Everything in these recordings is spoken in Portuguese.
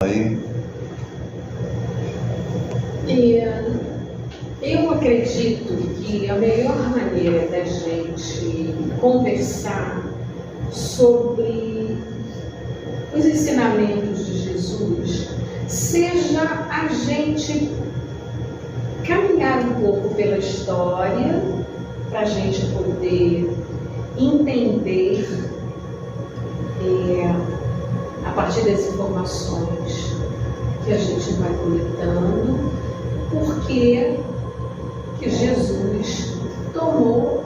Aí. Eu acredito que a melhor maneira da gente conversar sobre os ensinamentos de Jesus seja a gente caminhar um pouco pela história para a gente poder entender a partir das informações que a gente vai coletando, porque que Jesus tomou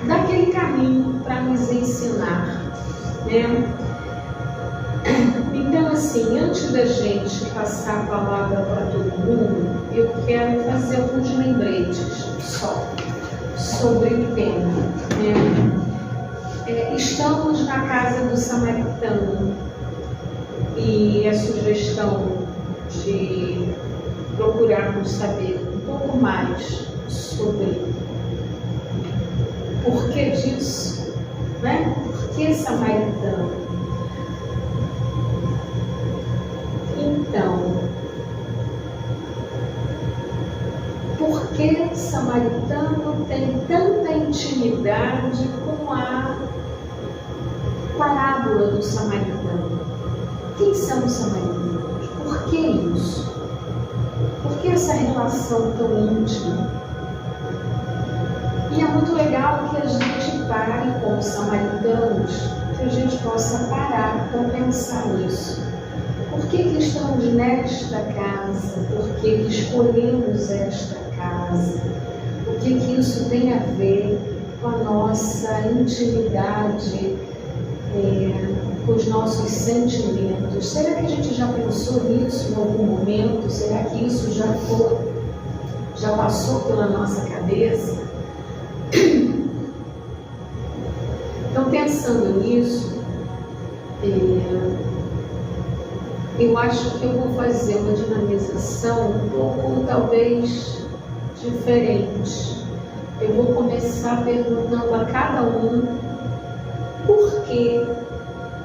daquele caminho para nos ensinar, né? Então, assim, antes da gente passar a palavra para todo mundo, eu quero fazer alguns lembretes só sobre o tema, né? Estamos na casa do samaritano e a sugestão de procurarmos saber um pouco mais sobre o porquê disso, né? Por que samaritano? Então, por que samaritano tem tanta intimidade com a parábola do samaritano? Quem são os samaritanos? Por que isso? Por que essa relação tão íntima? E é muito legal que a gente pare com os samaritanos, que a gente possa parar para pensar nisso. Por que estamos nesta casa? Por que escolhemos esta casa? O que isso tem a ver com a nossa intimidade, com os nossos sentimentos? Será que a gente já pensou nisso em algum momento? Será que isso já passou pela nossa cabeça? Então, pensando nisso, eu acho que eu vou fazer uma dinamização um pouco, talvez, diferente. Eu vou começar perguntando a cada um por que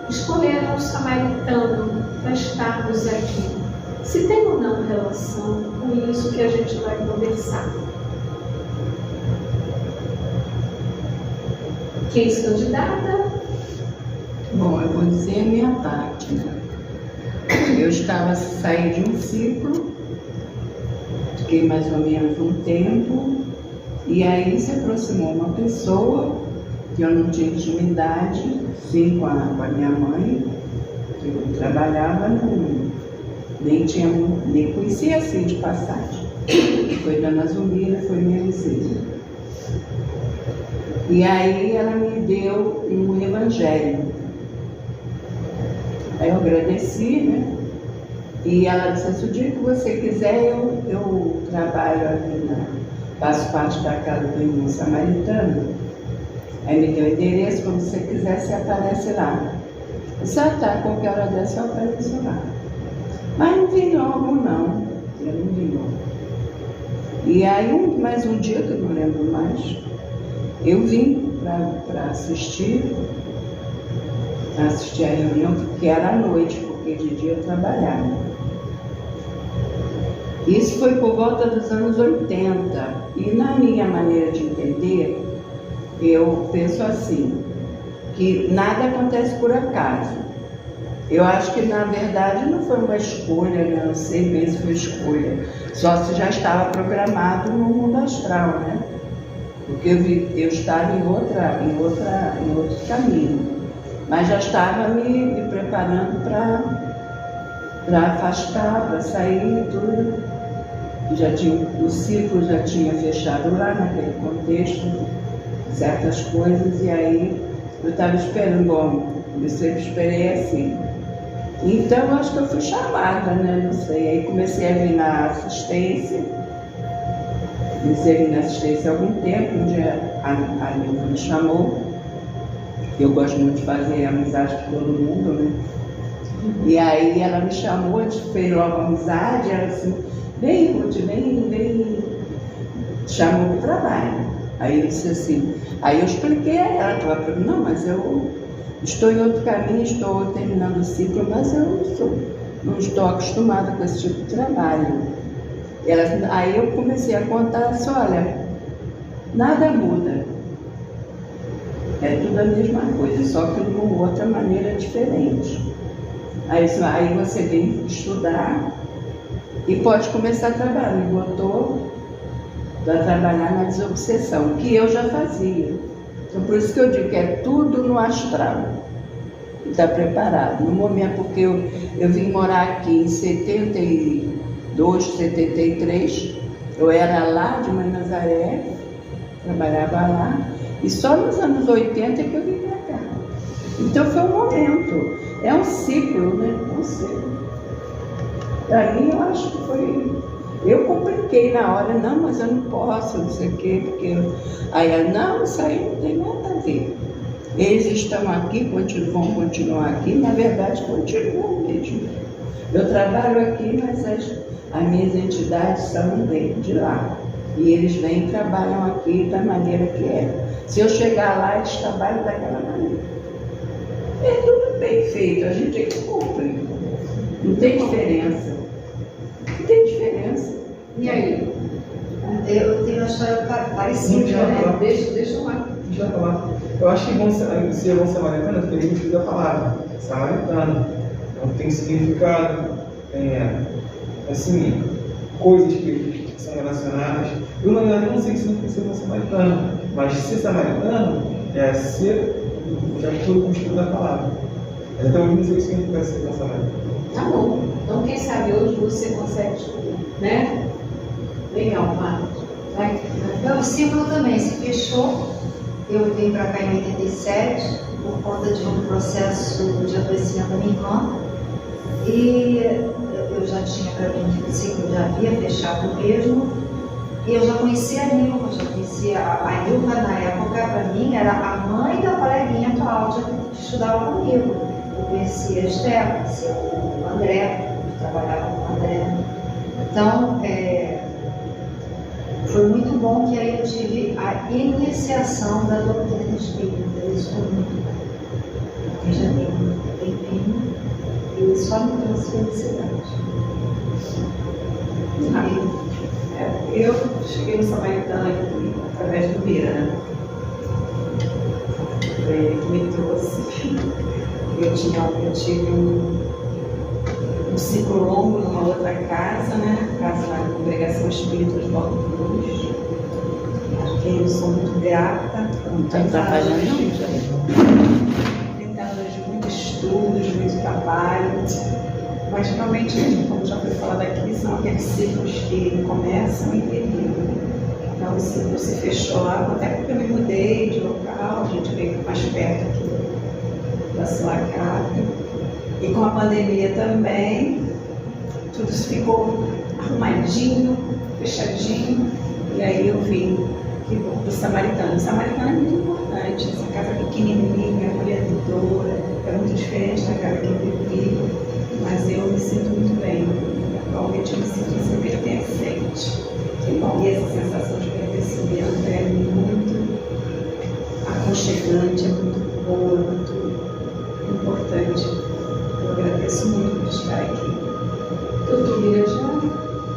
escolheram o samaritano para estarmos aqui. Se tem ou não relação com isso que a gente vai conversar. Quem se candidata? Bom, eu vou dizer a minha parte, né? Eu estava saindo de um ciclo, fiquei mais ou menos um tempo, e aí se aproximou uma pessoa que eu não tinha intimidade, sim, com a minha mãe, que eu trabalhava, nem conhecia assim de passagem. Foi Dona Zumira, foi minha vizinha. E aí ela me deu um evangelho. Aí eu agradeci, né? E ela disse, se o dia que você quiser, eu trabalho ali, faço parte da casa do irmão samaritano. Aí me deu o endereço, quando você quiser, você aparece lá. Eu disse, tá, qualquer hora dessa eu apareço lá. Mas não vi logo, não. Eu não vi logo. E aí, mais um dia, que eu não lembro mais, eu vim para assistir a reunião, que era à noite, porque de dia eu trabalhava. Isso foi por volta dos anos 80. E na minha maneira de entender, eu penso assim, que nada acontece por acaso. Eu acho que, na verdade, não foi uma escolha, né? Não sei bem se foi escolha, só se já estava programado no mundo astral, né? Porque eu estava em outro caminho, mas já estava me preparando para afastar, para sair e tudo. O ciclo já tinha fechado lá naquele contexto, certas coisas, e aí eu estava esperando, bom, eu sempre esperei assim. Então, acho que eu fui chamada, né? Não sei. Aí comecei a vir na assistência. Comecei a vir na assistência há algum tempo. Um dia a Nilva me chamou. Eu gosto muito de fazer amizade com todo mundo, né? E aí ela me chamou, a gente fez logo amizade. Ela assim, vem, Ruth, vem. Chamou para o trabalho. Aí eu disse assim. Aí eu expliquei a ela, não, mas eu Estou em outro caminho, estou terminando o ciclo, mas eu não estou acostumada com esse tipo de trabalho. Aí eu comecei a contar assim, olha, nada muda. É tudo a mesma coisa, só que de uma outra maneira diferente. Aí você vem estudar e pode começar a trabalhar. Me botou para trabalhar na desobsessão, que eu já fazia. Então, por isso que eu digo que é tudo no astral. Está preparado. No momento, porque eu vim morar aqui em 72, 73, eu era lá de Mãe Nazaré, trabalhava lá, e só nos anos 80 que eu vim para cá. Então foi um momento, é um ciclo, né? Um ciclo. Para mim, eu acho que foi. Eu compliquei na hora, não, mas eu não posso, não sei o quê, porque. Aí ela, não, isso aí não tem nada a ver. Eles estão aqui, vão continuar aqui, na verdade continuam mesmo. Eu trabalho aqui, mas as minhas entidades são de lá. E eles vêm e trabalham aqui da maneira que é. Se eu chegar lá, eles trabalham daquela maneira. É tudo bem feito, a gente é que cumpre. Não tem diferença. Não tem diferença. E aí? Eu tenho uma história parecida, né? Deixa eu lá. Deixa eu falar. Eu acho que se é bom samaritano, teria que estudar a palavra. Samaritano. Então tem significado, assim, coisas que são relacionadas. Eu, na verdade, não sei se significa ser bom samaritano, mas ser samaritano é ser, já tudo com o estudo da palavra. Então eu não sei o que significa ser bom samaritano. Tá bom. Então, quem sabe hoje você consegue estudar, né? Legal, Marcos. Vai. Então, o ciclo também se fechou. Eu vim para cá em 87 por conta de um processo de adoecimento da minha irmã. E eu já tinha para mim que o ciclo já havia fechado mesmo. E eu já conhecia a Nilma, já conhecia a Nilma na época, para mim era a mãe da coleguinha Cláudia que estudava comigo. Eu conhecia a Esther, conhecia o André, que trabalhava com o André. Então, foi muito bom que aí eu tive a iniciação da doutrina espírita. Isso foi muito bom. Eu já tenho um tempinho e só me trouxe felicidade. Eu cheguei no Samaritano aqui através do Mira, né? Que me trouxe. Eu tive um ciclo longo numa outra casa, né? Casa na Congregação Espírita de Volta Cruz, a quem eu sou muito grata. Está trabalhando junto aí. 30 anos de muito estudo, de muito trabalho, mas realmente, como já foi falado aqui, são aqueles ciclos que começam e terminam. Então o ciclo se fechou lá, até porque eu me mudei de local, a gente veio mais perto aqui da Sulacata. E com a pandemia também, tudo ficou arrumadinho, fechadinho, e aí eu vim aqui para o Samaritano. O Samaritano é muito importante, essa casa pequenininha, acolhedora, é muito diferente da casa que eu vivi, mas eu me sinto muito bem. Atualmente eu me sinto assim, pertencente. E essa sensação de pertencimento é muito aconchegante, é muito boa, é muito importante. Eu agradeço muito por estar aqui. Doutor Mirajá?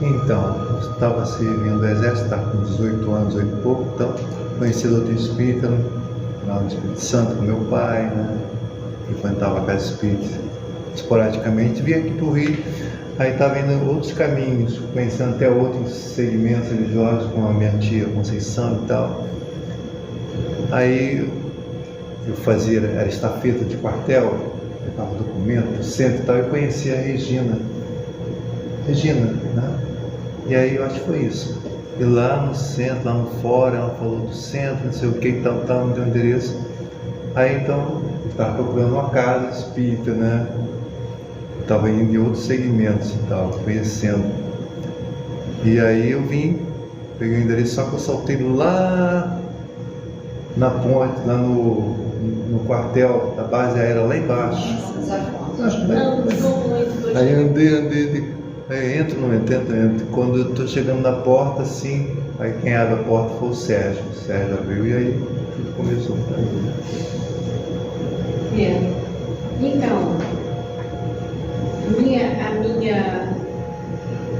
Então, eu estava servindo do exército, estava com 18 anos, 8 e pouco, então conheci a doutrina espírita lá no Espírito Santo com meu pai, né? Frequentava a casa espírita esporadicamente, vim aqui para o Rio, aí estava indo outros caminhos, conhecendo até outros segmentos religiosos, com a minha tia Conceição e tal. Aí eu fazia, era estafeta de quartel, levava documento, centro e tal, e conheci a Regina, né? E aí eu acho que foi isso. E lá no centro, lá no fórum, ela falou do centro, não sei o que e tal, me deu um endereço. Aí então, eu estava procurando uma casa espírita, né? Estava indo em outros segmentos e tal, conhecendo. E aí eu vim, peguei o endereço, só que eu saltei lá na ponte, lá no quartel da base aérea lá embaixo. Aí andei, aí entro, não entro. Quando eu estou chegando na porta, assim, aí quem abre a porta foi o Sérgio. O Sérgio abriu e aí tudo começou. Então,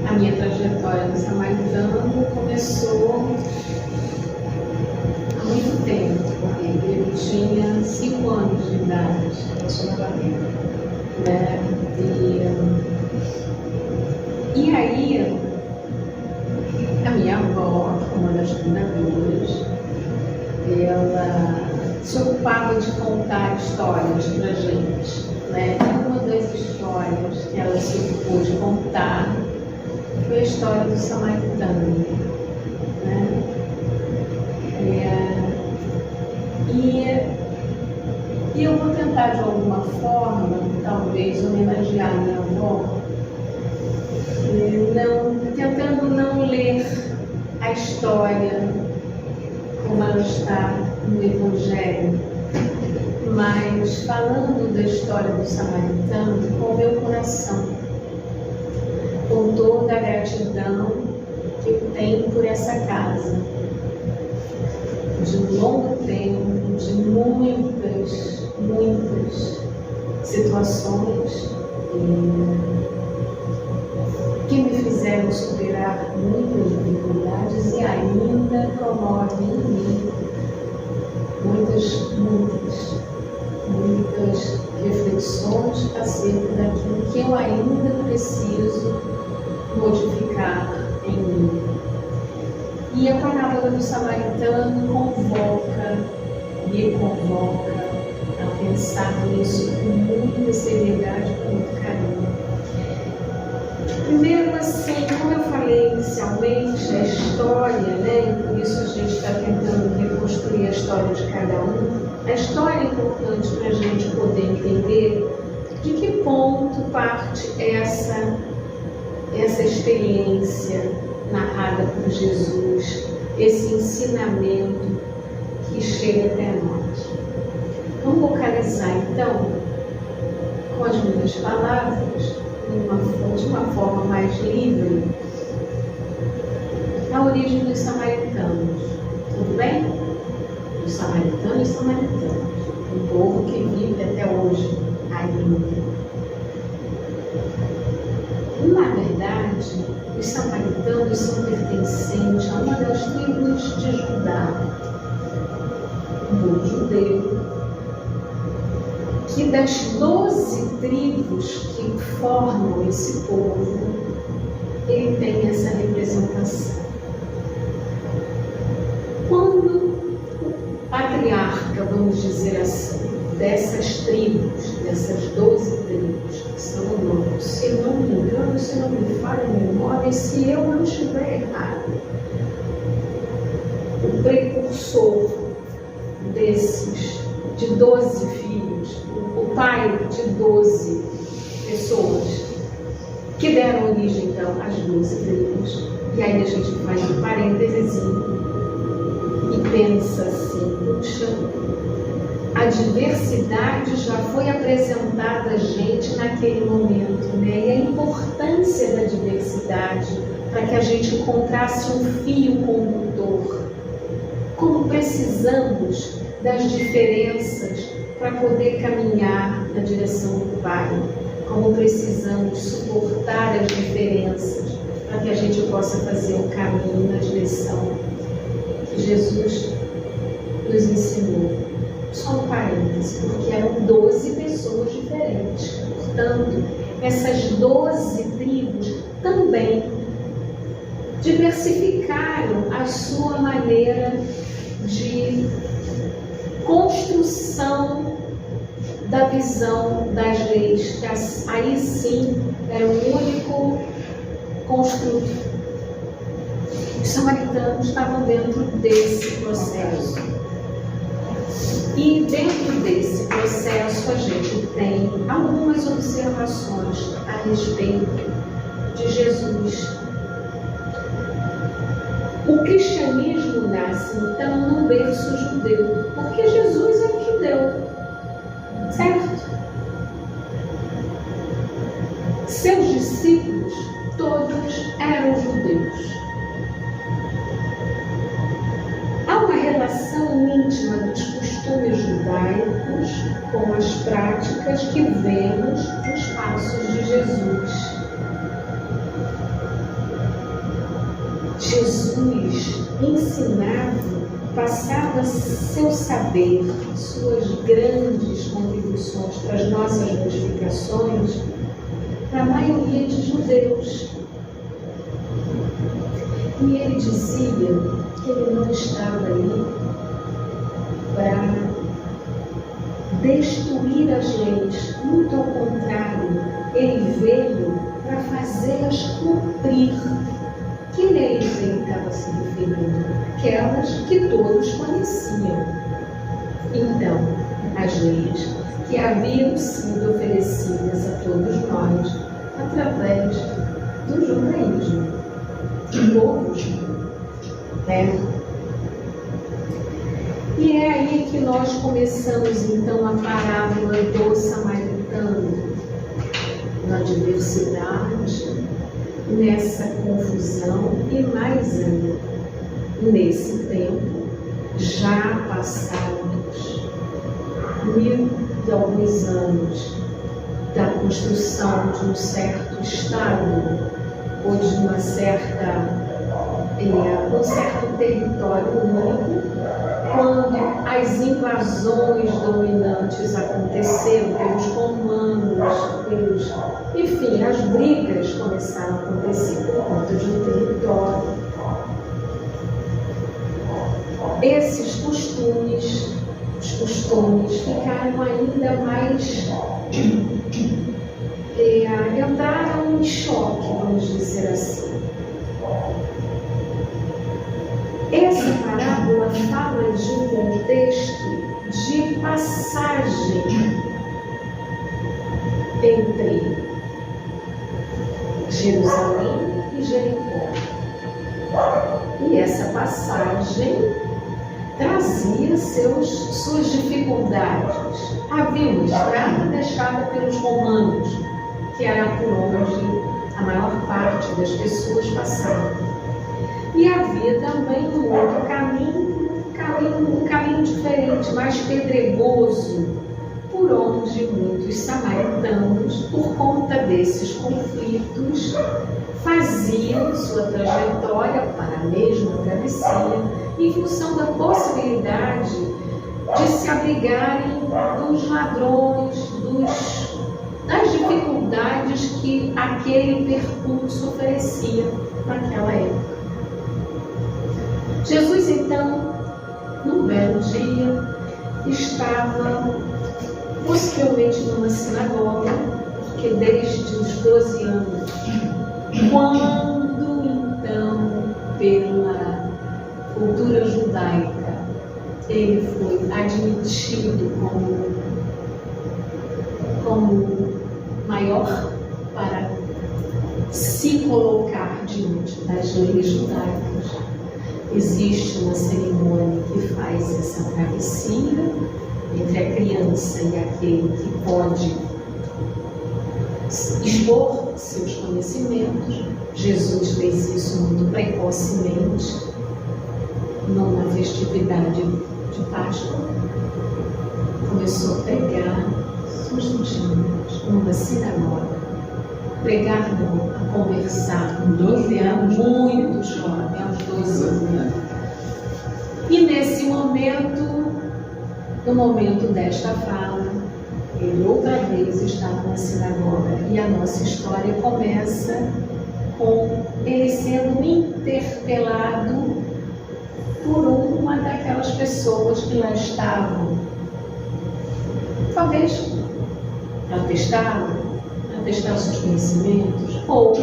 a minha trajetória no samaritano começou há muito tempo. Eu tinha 5 anos de idade. Né? E aí, a minha avó, uma das fundadoras, ela se ocupava de contar histórias pra gente, né? E uma das histórias que ela se ocupou de contar foi a história do samaritano, né? E eu vou tentar de alguma forma, talvez, homenagear minha avó, tentando não ler a história como ela está no Evangelho, mas falando da história do samaritano com o meu coração, com toda a gratidão que eu tenho por essa casa, de um longo tempo, de muitas situações que me fizeram superar muitas dificuldades e ainda promovem em mim muitas reflexões acerca daquilo que eu ainda preciso modificar em mim. E a parábola do samaritano me convoca a pensar nisso com muita seriedade, com muito carinho. Primeiro, assim, como eu falei inicialmente, a história, né? E por isso a gente está tentando reconstruir a história de cada um. A história é importante para a gente poder entender de que ponto parte essa experiência narrada por Jesus, esse ensinamento que chega até nós. Vamos localizar, então, com as minhas palavras, de uma forma mais livre, a origem dos samaritanos. Tudo bem? Dos samaritanos e samaritanos. Um povo que vive até hoje ainda. Na verdade, os samaritanos são pertencentes a uma das tribos de Judá, um povo judeu, que das 12 tribos que formam esse povo, ele tem essa representação. Quando o patriarca, vamos dizer assim, dessas tribos, dessas 12 tribos, que são o nome, se não me engano, se não me falha a memória, se eu não estiver errado, o precursor desses, de 12 filhos, o pai de 12 pessoas, que deram origem, então, às 12 tribos. E aí a gente faz um parênteses e pensa assim, puxa, a diversidade já foi apresentada a gente naquele momento, né? E a importância da diversidade para que a gente encontrasse um fio condutor. Como precisamos das diferenças para poder caminhar na direção do Pai. Como precisamos suportar as diferenças para que a gente possa fazer o caminho na direção que Jesus nos ensinou. Só um parênteses, porque eram 12 pessoas diferentes. Portanto, essas 12 tribos também diversificaram a sua maneira de construção da visão das leis, que aí sim era um único construto. Os samaritanos estavam dentro desse processo. E dentro desse processo a gente tem algumas observações a respeito de Jesus. O cristianismo nasce então num berço judeu, porque Jesus é um judeu, certo? Seus discípulos todos eram judeus. Há uma relação íntima dos costumes costumes judaicos com as práticas que vemos nos passos de Jesus. Jesus ensinava, passava seu saber, suas grandes contribuições para as nossas modificações para a maioria de judeus. E ele dizia que ele não estava ali para destruir as leis, muito ao contrário, ele veio para fazê-las cumprir. Que leis ele estava se referindo? Aquelas que todos conheciam. Então, as leis que haviam sido oferecidas a todos nós através do judaísmo, do povo judeu, né? E é aí que nós começamos então a parábola do samaritano, na diversidade, nessa confusão e mais ainda, nesse tempo, já passados 1000 e alguns anos da construção de um certo Estado ou de uma certa, um certo território único, quando as invasões dominantes aconteceram pelos romanos, enfim, as brigas começaram a acontecer por conta de um território. Esses costumes, os costumes ficaram ainda mais, entraram em choque, vamos dizer assim. Essa parábola fala de um contexto de passagem entre Jerusalém e Jericó. E essa passagem trazia suas dificuldades. Havia uma estrada deixada pelos romanos, que era por onde a maior parte das pessoas passavam. E havia também um outro um caminho diferente, mais pedregoso, por onde muitos samaritanos, por conta desses conflitos, faziam sua trajetória para a mesma travessia, em função da possibilidade de se abrigarem dos ladrões, das dificuldades que aquele percurso oferecia naquela época. Jesus, então, num belo dia, estava possivelmente numa sinagoga, porque desde os 12 anos, quando então, pela cultura judaica, ele foi admitido como maior para se colocar diante das leis judaicas. Existe uma cerimônia que faz essa travessia entre a criança e aquele que pode expor seus conhecimentos. Jesus fez isso muito precocemente, numa festividade de Páscoa. Começou a pregar suas doutrinas numa sinagoga. Pregar não, a conversar. Com 12 anos, muito jovem, aos 12 anos. E nesse momento, no momento desta fala, ele outra vez estava na sinagoga e a nossa história começa com ele sendo interpelado por uma daquelas pessoas que lá estavam, talvez para testar os seus conhecimentos, ou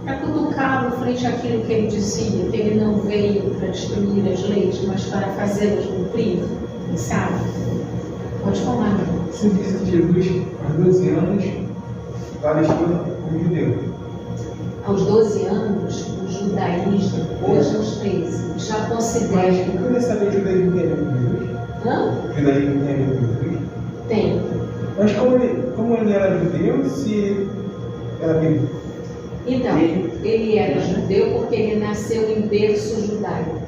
para cutucá-lo frente àquilo que ele dizia, que ele não veio para destruir as leis, mas para fazê-las cumprir, quem sabe? Pode falar. Você disse que Jesus, aos 12 anos, palestina como judeu. Aos 12 anos, o judaísmo, hoje aos 13, já Mas considera. eu queria saber o judaísmo tem a ver com Jesus? Hã? O judaísmo tem a ver com Jesus? Tem. Mas como ele era judeu, se era bíblico? Então, ele era judeu porque ele nasceu em berço judaico.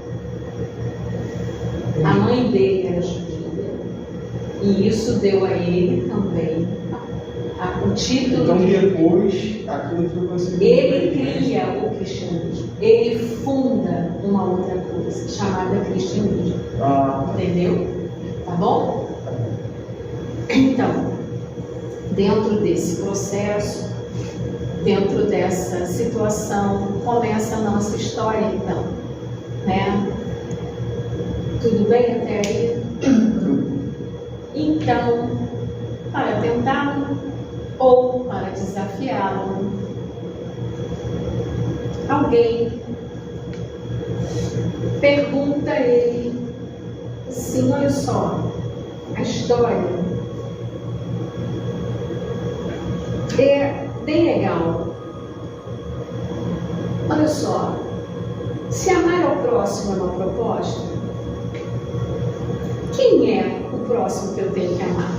A mãe dele era judia. E isso deu a ele também o título Então, de... depois, aquilo foi conhecido. Ele cria o cristianismo. Ele funda uma outra coisa, chamada cristianismo. Entendeu? Tá bom? Então, dentro desse processo, dentro dessa situação, começa a nossa história, então. Né? Tudo bem até aí? Então, para tentá-lo ou para desafiá-lo, alguém pergunta a ele assim: olha só, a história é bem legal. Olha só, se amar ao próximo é uma proposta, quem é o próximo que eu tenho que amar?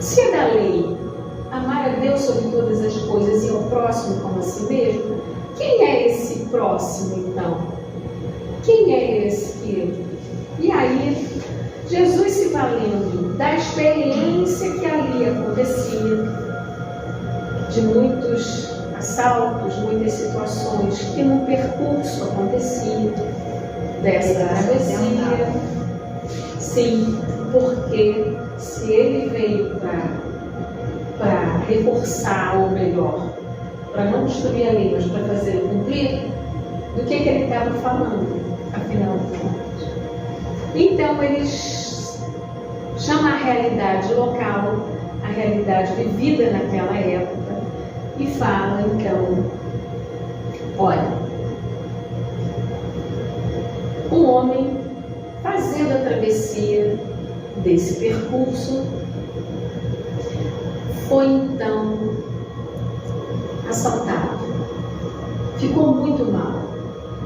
Se é da lei amar a Deus sobre todas as coisas e ao próximo como a si mesmo, quem é esse próximo então? Quem é esse que... E aí, Jesus, se valendo da experiência que ali acontecia, de muitos assaltos, muitas situações que no percurso aconteciam dessa travessia, sim, porque se ele veio para reforçar, ou melhor, para não destruir a lei, mas para fazer cumprir, do que ele estava falando, afinal de contas. Então, ele chama a realidade local, a realidade vivida naquela época, e fala, então, olha, um homem fazendo a travessia desse percurso foi então assaltado, ficou muito mal,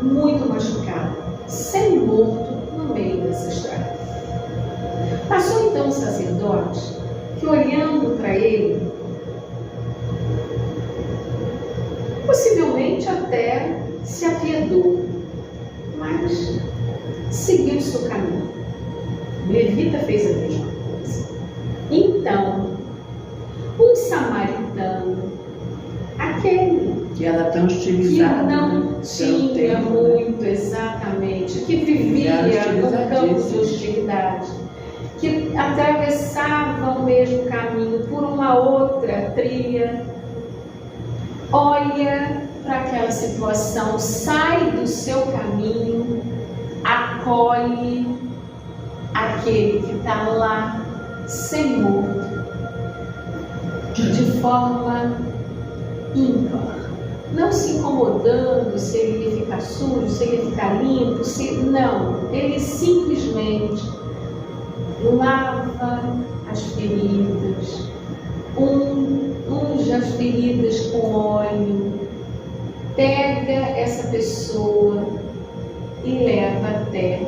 muito machucado, semi-morto no meio dessa estrada. Passou então um sacerdote que, olhando para ele, possivelmente até se apiedou, mas seguiu o seu caminho. O levita fez a mesma coisa. Então, um samaritano, aquele Que era tão hostilizado, que não né? tinha muito, exatamente, que vivia num campo de hostilidade, que atravessava o mesmo caminho por uma outra trilha, olha para aquela situação, sai do seu caminho, acolhe aquele que está lá, semi-morto, de forma ímpar, não se incomodando se ele ia ficar sujo, se ele ia ficar limpo, não, ele simplesmente lava as feridas, unge as feridas com óleo, pega essa pessoa e leva até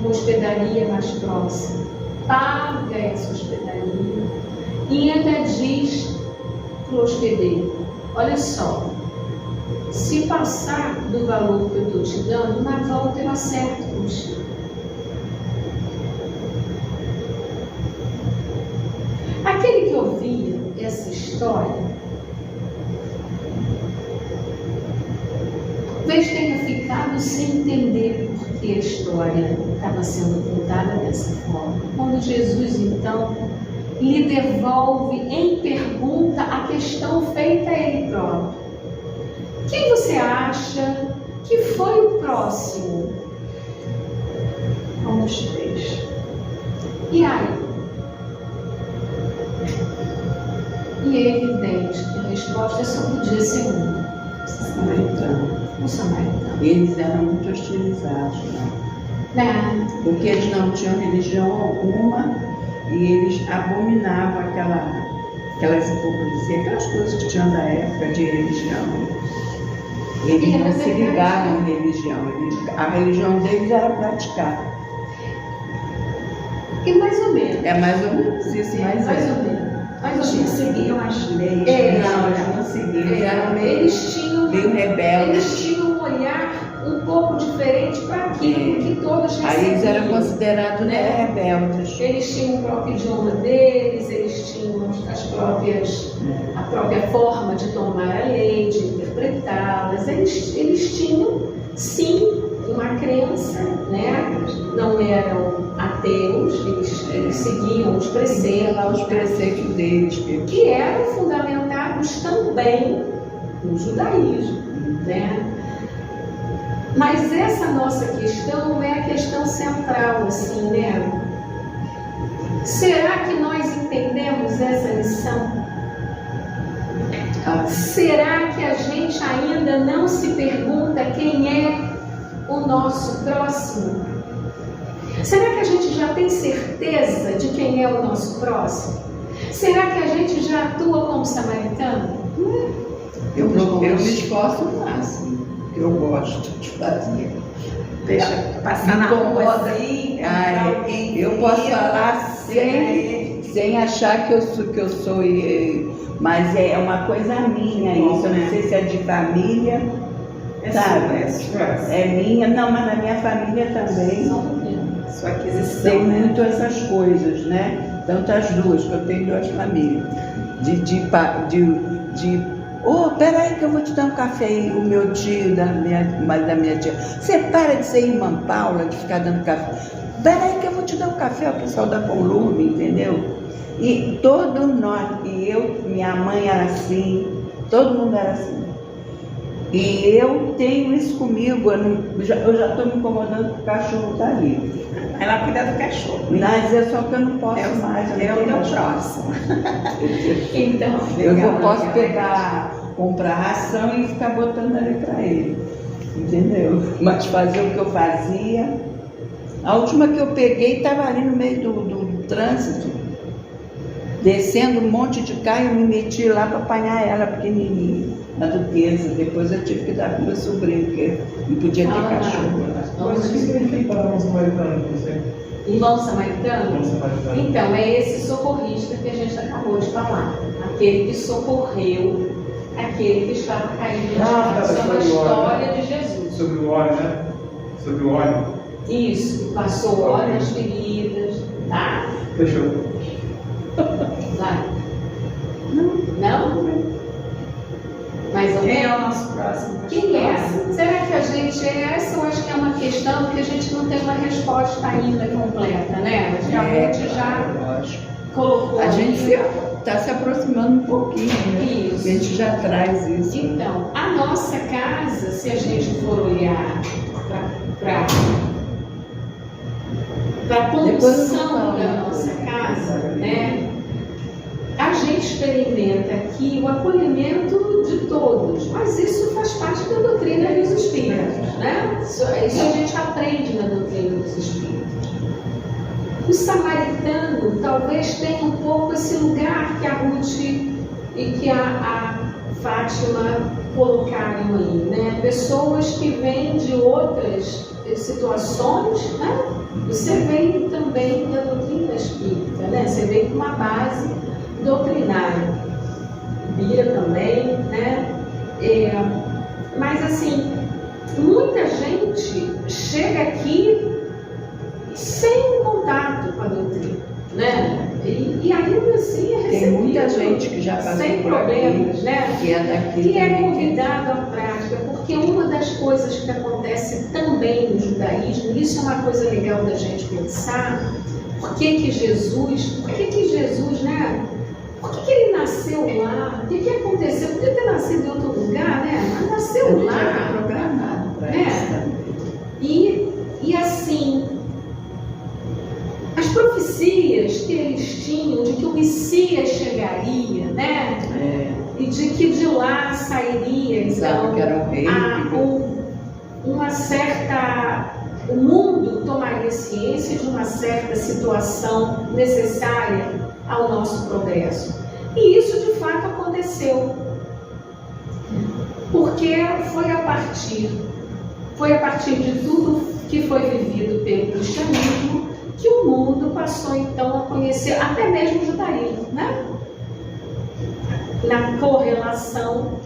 uma hospedaria mais próxima, paga essa hospedaria e ainda diz para o hospedeiro: olha só, se passar do valor que eu estou te dando, na volta eu acerto contigo. Aquele que ouvia essa história, talvez tenha ficado sem entender por que a história estava sendo contada dessa forma. Quando Jesus, então, lhe devolve em pergunta a questão feita a ele próprio: quem você acha que foi o próximo? Um dos três. E aí? E é evidente que a resposta só podia ser uma: o samaritano. Eles eram muito hostilizados, né? Porque eles não tinham religião alguma e eles abominavam aquelas hipocrisias, aquelas coisas que tinham da época de religião. Eles não se ligavam em religião, a religião deles era praticar. E mais ou menos. É mais ou menos isso, mas mais ou menos. Mas eles seguiam as leis. Não, eles não seguiam, eles eram meio Meio rebeldes. Eles tinham um olhar um pouco diferente para aquilo que todos recebiam. Aí eles eram seguiam, considerados rebeldes. Eles tinham o próprio idioma deles, eles tinham a própria forma de tomar a lei, de interpretá-las. Eles tinham, sim, uma crença, né? Não eram ateus, eles seguiam os preceitos Deles. que eram fundamentados também no judaísmo, né? Mas essa nossa questão é a questão central, assim, né? Será que nós entendemos essa lição? Será que a gente ainda não se pergunta quem é o nosso próximo? Será que a gente já tem certeza de quem é o nosso próximo? Será que a gente já atua como samaritano? Eu me esforço o máximo, que eu gosto de fazer. Deixa passar na rua assim. Eu posso falar sem achar que eu sou, mas é uma coisa minha isso. Eu não sei se é de família, sabe? É minha, não, mas na minha família também. Sua aquisição. Tem muito essas coisas, né? Tanto as duas, que eu tenho duas famílias. Peraí que eu vou te dar um café aí, o meu tio, da minha tia. Você para de ser irmã Paula, de ficar dando café. Peraí que eu vou te dar um café, o pessoal da Colume, entendeu? E todos nós, minha mãe era assim, todo mundo era assim. E eu tenho isso comigo, eu já estou me incomodando porque o cachorro está ali. Ela cuida do cachorro. Mas é só que eu não posso mais. É o meu próximo. Então, Eu posso comprar ração e ficar botando ali para ele. Entendeu? Mas fazer o que eu fazia. A última que eu peguei estava ali no meio do trânsito, descendo um monte de carro, eu me meti lá para apanhar ela pequenininha, na Duquesa. Depois eu tive que dar para o meu sobrinho, porque não podia ter cachorro. Mas o que significa para irmão samaritano para você? irmão samaritano? Irmão samaritano. Então, é esse socorrista que a gente acabou de falar. Aquele que socorreu aquele que estava caído na sobre história de Jesus. Sobre o óleo, né? Sobre o óleo. Isso, passou óleo nas feridas, tá? Fechou. Vai. Não? Mais ou Quem é o menos? nosso próximo? Quem é? Será que a gente essa eu acho que é uma questão que a gente não tem uma resposta ainda completa, né? A gente já Lógico. colocou. A gente está se aproximando um pouquinho, né? Isso. A gente já traz isso. Então, a nossa casa, se a gente for olhar para a condição da nossa casa, né? A gente experimenta aqui o acolhimento de todos, mas isso faz parte da doutrina dos espíritos, né? Isso a gente aprende na doutrina dos espíritos. O samaritano talvez tenha um pouco esse lugar que a Ruth e que a Fátima colocaram aí, né? Pessoas que vêm de outras situações, né? Você veio também da doutrina espírita, né? Você veio com uma base doutrinária. Bira também, né? Mas assim, muita gente chega aqui sem contato com a doutrina, né? E ainda assim é recebido. Tem muita gente que já passou sem por problemas, aqui, né? que é daqui E é também. convidado à prática, porque uma das coisas que acontece também no judaísmo, isso é uma coisa legal da gente pensar, por que Jesus, né? Por que ele nasceu lá? O que aconteceu? Podia ter nascido em outro lugar, né? Mas nasceu Já lá. foi programado para É. isso também. E assim, as profecias que eles tinham de que o Messias chegaria, né? E de que de lá sairia, Sabe então, que era um rei. uma certa... O mundo tomaria ciência de uma certa situação necessária ao nosso progresso. E isso de fato aconteceu. Porque foi a partir de tudo que foi vivido pelo cristianismo que o mundo passou então a conhecer até mesmo o judaísmo, né? Na correlação.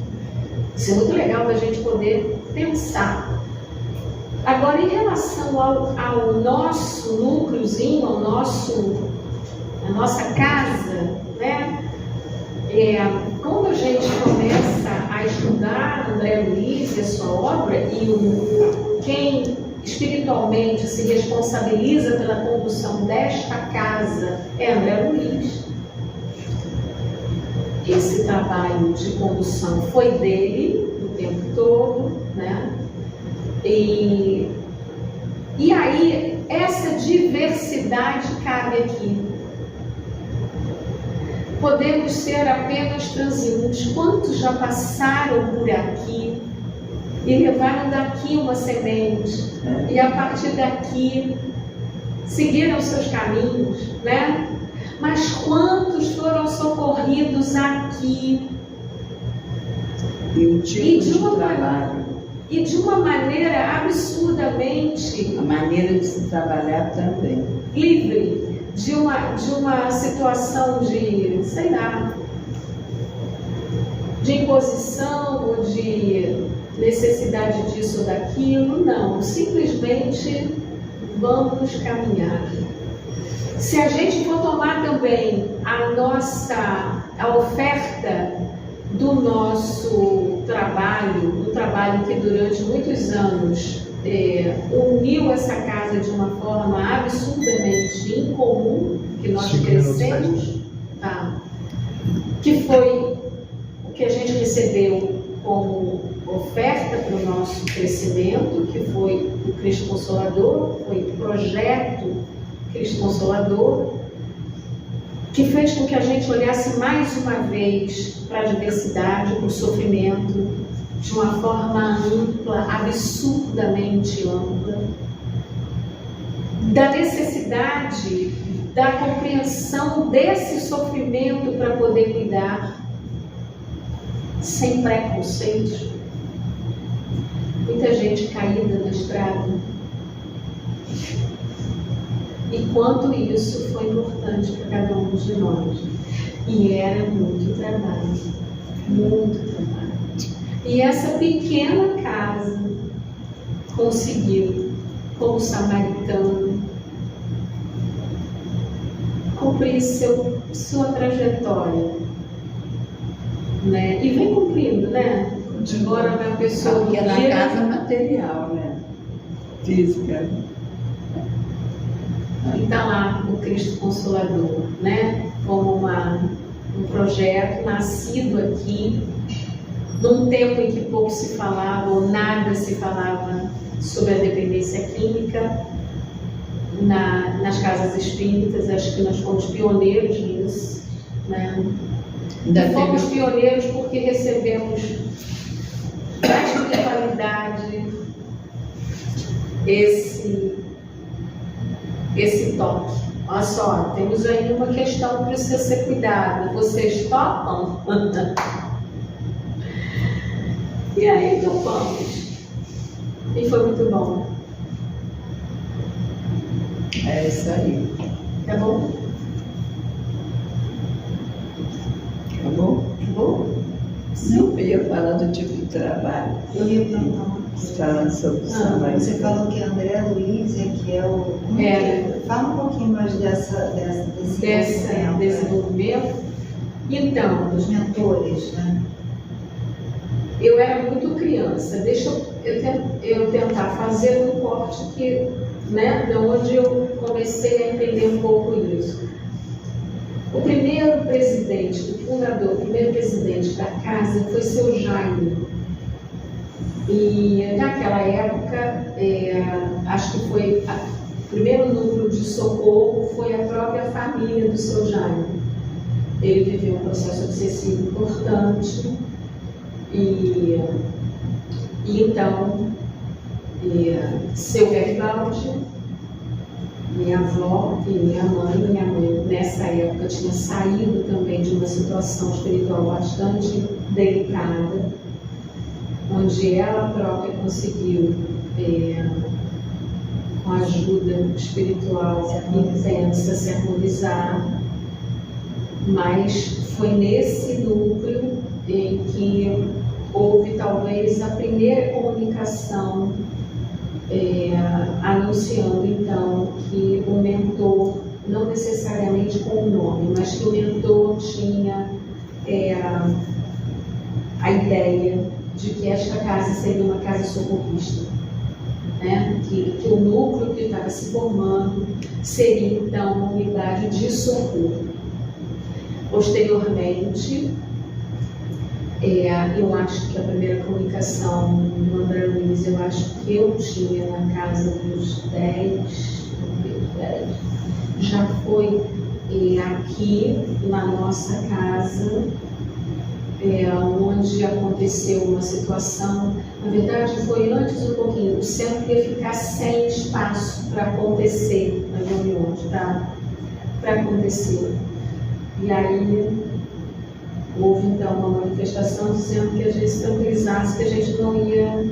Isso é muito legal da gente poder pensar. Agora, em relação ao nosso núcleozinho, a nossa casa, né? Quando a gente começa a estudar André Luiz e a sua obra, e quem espiritualmente se responsabiliza pela condução desta casa é André Luiz. Esse trabalho de condução foi dele o tempo todo, né? E aí, essa diversidade cabe aqui. Podemos ser apenas transeuntes. Quantos já passaram por aqui e levaram daqui uma semente, e a partir daqui seguiram seus caminhos, né? Mas quantos foram socorridos aqui? E o tipo de trabalho. E de uma maneira absurdamente... A maneira de se trabalhar também. Livre de uma situação de, sei lá, de imposição ou de necessidade disso ou daquilo. Não, simplesmente vamos caminhar. Se a gente for tomar também a oferta do nosso trabalho, um trabalho que durante muitos anos uniu essa casa de uma forma absurdamente incomum, que nós crescemos, tá? Que foi o que a gente recebeu como oferta para o nosso crescimento, que foi o Cristo Consolador, foi o projeto Cristo Consolador, que fez com que a gente olhasse mais uma vez para a diversidade, para o sofrimento, de uma forma ampla, absurdamente ampla, da necessidade da compreensão desse sofrimento para poder cuidar, sem preconceitos. Muita gente caída na estrada. E quanto isso foi importante para cada um de nós. E era muito trabalho, muito trabalho. E essa pequena casa conseguiu, como samaritano, cumprir sua trajetória, né? E vem cumprindo, né? Embora uma pessoa que é na casa material, né? Física. E está lá o Cristo Consolador, né? Como um projeto nascido aqui, num tempo em que pouco se falava ou nada se falava sobre a dependência química nas casas espíritas. Acho que nós fomos pioneiros nisso, né? E fomos pioneiros porque recebemos na espiritualidade esse toque. Olha só, temos aí uma questão que precisa ser cuidada. Vocês topam? E aí topamos. E foi muito bom. É isso aí. Tá bom? Acabou? Acabou? Não, eu ia falar do tipo de trabalho. Eu ia perguntar. Falando sobre o samaritano. Você falou que André Luiz é que é o... Fala um pouquinho mais desse movimento. Então, dos mentores, né? Eu era muito criança. Deixa eu tentar fazer um corte que, né, de onde eu comecei a entender um pouco isso. O primeiro presidente, o fundador, o primeiro presidente da casa foi seu Jaime. E naquela época, acho que foi o primeiro núcleo de socorro foi a própria família do seu Jaime. Ele viveu um processo obsessivo importante e então seu Garibaldi, minha avó e minha mãe nessa época tinha saído também de uma situação espiritual bastante delicada, onde ela própria conseguiu, com a ajuda espiritual intensa, se harmonizar, mas foi nesse núcleo em que houve talvez a primeira comunicação anunciando então que o mentor, não necessariamente com o nome, mas que o mentor tinha a ideia de que esta casa seria uma casa socorrista, né? Que o núcleo que estava se formando seria então uma unidade de socorro. Posteriormente, eu acho que a primeira comunicação do André Luiz, eu acho que eu tinha na casa dos 10, já foi aqui na nossa casa, onde aconteceu uma situação. Na verdade, foi antes um pouquinho. O centro ia ficar sem espaço para acontecer nas reuniões, para acontecer. E aí houve então uma manifestação dizendo que a gente se tranquilizasse, que a gente não ia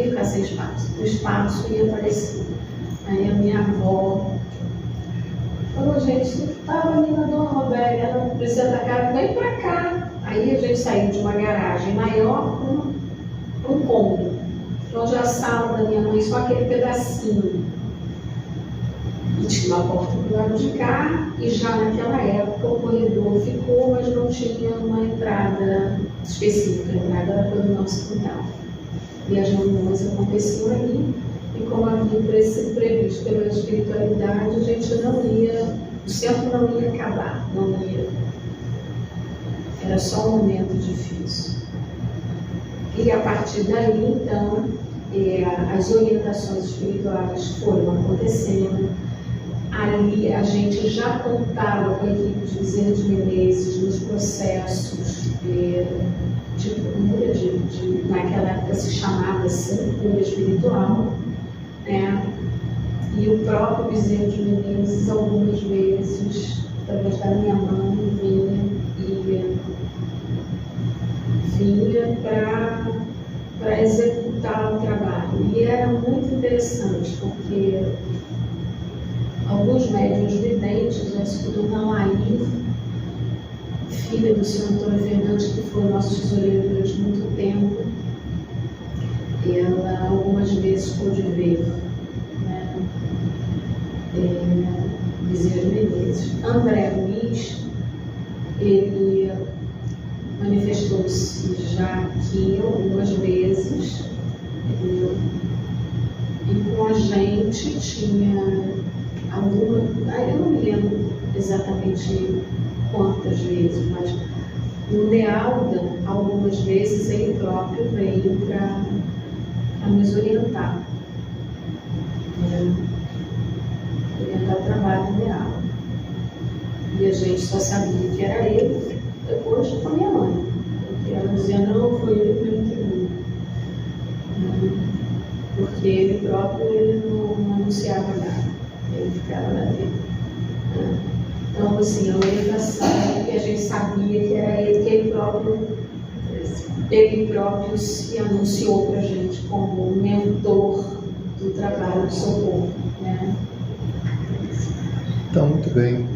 ficar sem espaço. O espaço ia aparecer. Aí a minha avó falou: gente, estava ali na Dona Roberta, ela precisa da casa, vem para cá. Aí a gente saiu de uma garagem maior para um cômodo, onde a sala da minha mãe, só aquele pedacinho. E tinha uma porta do lado de cá, e já naquela época o corredor ficou, mas não tinha uma entrada específica, a entrada era pelo nosso quintal. E as reuniões aconteciam ali, e como havia sido previsto pela espiritualidade, a gente não ia, o centro não ia acabar, não ia. Era só um momento difícil. E a partir daí, então, as orientações espirituais foram acontecendo. Ali a gente já contava com a equipe de Bezerra de Menezes nos processos de cura, naquela época se chamava assim, cura espiritual, né? E o próprio Bezerra de Menezes, algumas vezes, através da minha mãe, vinha para executar o trabalho. E era muito interessante, porque alguns médiuns videntes, a escuta Laís, filha do senhor Antônio Fernandes, que foi nosso tesoureiro durante muito tempo, ela algumas vezes pôde ver, né, Bezerra de Menezes. André Luiz, ele manifestou-se já aqui algumas vezes, e com a gente tinha alguma, eu não me lembro exatamente quantas vezes, mas o Lealda, algumas vezes, ele próprio veio para nos orientar, orientar o trabalho do Lealda. E a gente só sabia que era ele depois com a minha mãe, porque ela dizia: não, foi ele que me entregou. Porque ele próprio não anunciava nada, ele ficava na dele. Então, assim, a orientação que a gente sabia que era ele, que ele próprio se anunciou para a gente como mentor do trabalho de socorro, né? Então, muito bem.